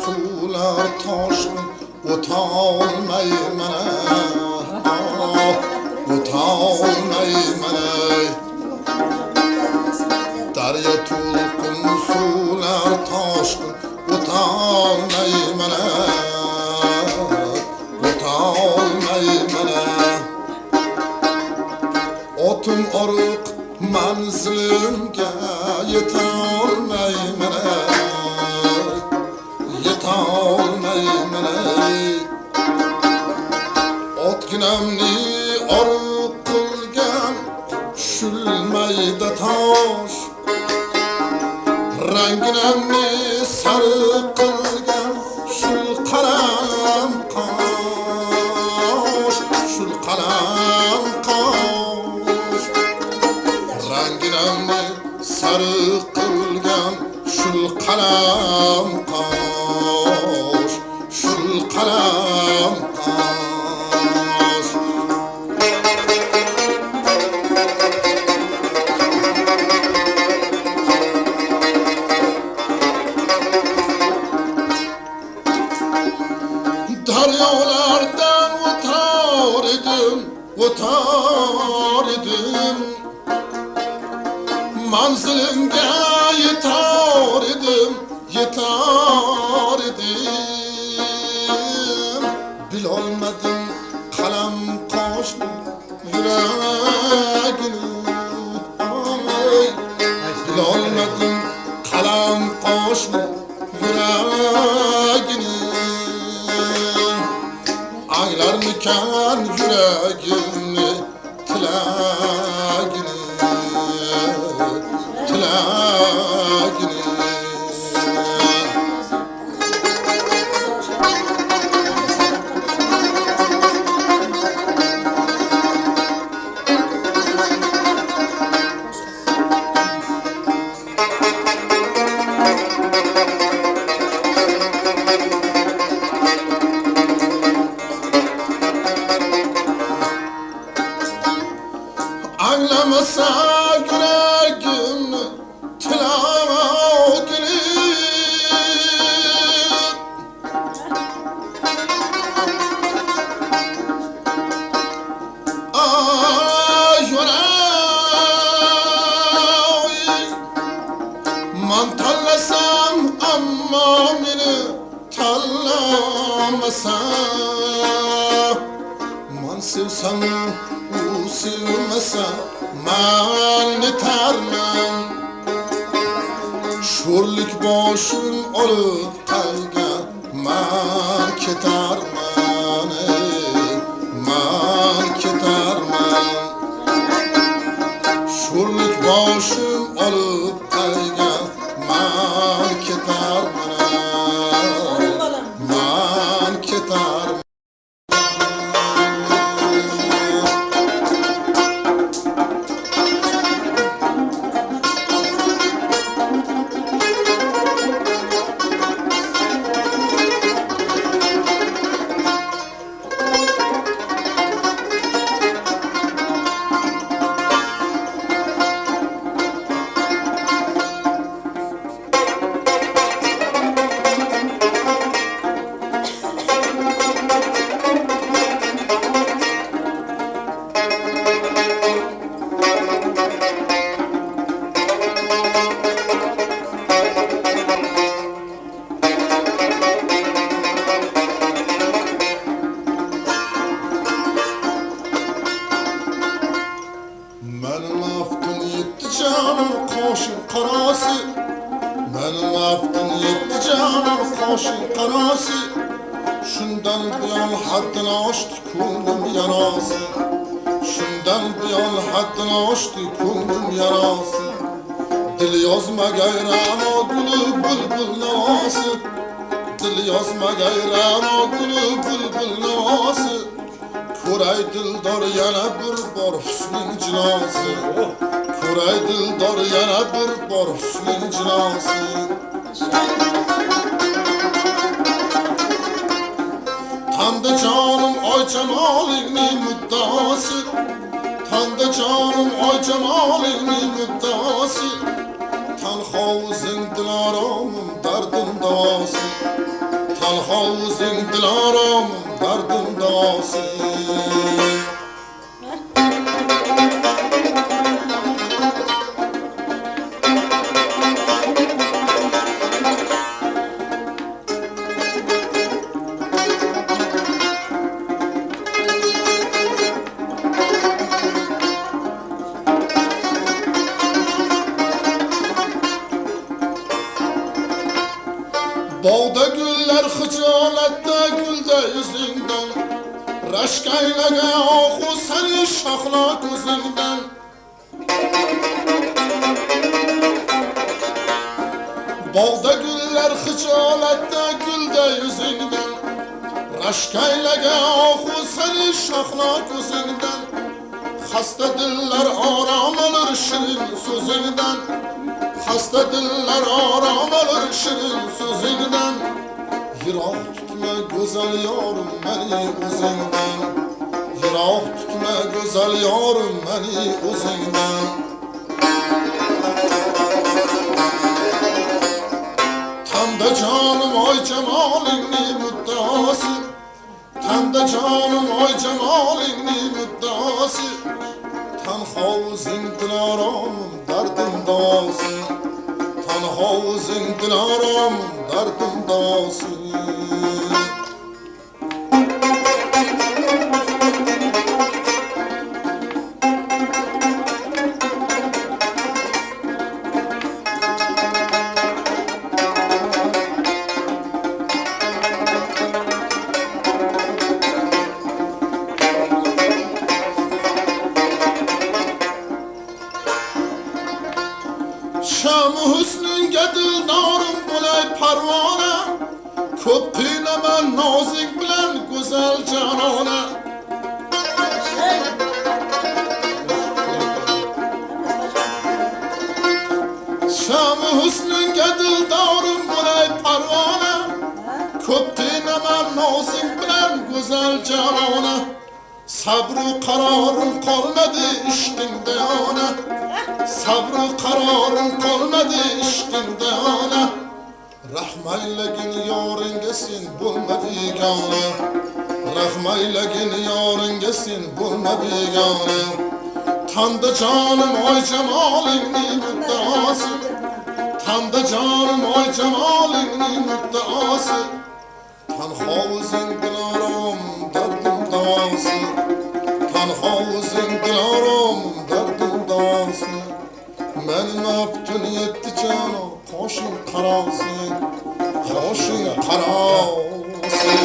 sular toshqin o'tolmayman, o'tolmayman. Daryo to'lqin sular toshqin o'tolmayman, o'tolmayman. Otim oriq manzilimga yetolmayman, yetolmayman. Otginamni oriq qilgan shulmayda tosh, ranginamni sariq qilgan shul qalam qosh, shul qalam qosh. Ranginamni sariq qilgan shul qalam qosh, shul qalam qosh. Daryolardan o'tar edim, o'tar edim, manzilimga yetar edim, yetar edim. Bilolmadim qalam qoshni yuragini, bilolmadim qalam qoshni yuragini. Anglarmikan yuragimni tilagini, tilagini. Anglamasa yüreğimni tilagini. Ay yüreğim, man tanlasam amma meni tanlamasa, man sevsam u sevmasa man netarman. Sho'rlik boshim olib qayga man ketarman, man ketarman. Sho'rlik boshim olib qayga man ketarman, man ketarman. Benim aftın yetti canım qo'shin qarasi, benim aftın yetti canım qo'shin qarasi. Shundan buyon haddini oshdi ko'nglim yarasi, shundan buyon haddini oshdi ko'nglim yarasi. Dil yozmagayram o guli bulbul navosi, dil yozmagayram o guli bulbul navosi. Ko'ray dildor yana bir bor husning jilosi, ko'ray dildor yana bir bor husning jilosi. Tanda canım oy jamolingning muddaosi, tanda canım oy jamolingning muddaosi. Tanho o'zing diloramim dardim davosi. tanho o'zing dilorom dardimdosin. Bog'da gullar xijolatda gulda yuzingdan, rashk aylagan ohu sani shoxla ko'zingdan. Bog'da gullar xijolatda gulda yuzingdan, rashk aylagan ohu sani shoxla ko'zingdan. Xasta dillar orom olur shirin so'zingdan, xasta dillar orom olur shirin so'zingdan. Yiroq tutma go'zal yorim meni o'zingdan, yiroq tutma go'zal yorim meni o'zingdan. Tanda jonim oy jamolingni muddosi, tanda jonim oy jamolingni muddosi. Tanho o'zing dilorom dardimdosin, tanho o'zing dilorom dardimdosin. Şam husningga dildorim bo'lay parvona, ko'p qiynaman nozik bilan go'zal jonona. Şam husningga dildorim bo'lay parvona, ko'p qiynaman nozik bilan go'zal jonona. Sabru qarorim qolmadi ishqingda ona, sabru qarorim qolmadi ishqingda ona. Rahmaylagin yoringga sen bo'lma begona, rahmaylagin yoringga sen bo'lma begona. Tanda jonim oy jamolingni muddosi, tanda jonim oy jamolingni muddosi. Tanho o'zing dilorom dardimdosi, tanho o'zing dilorom dardimdosi. Meni maftun etdi jano qo'shing qarosin, qo'shing qarosin.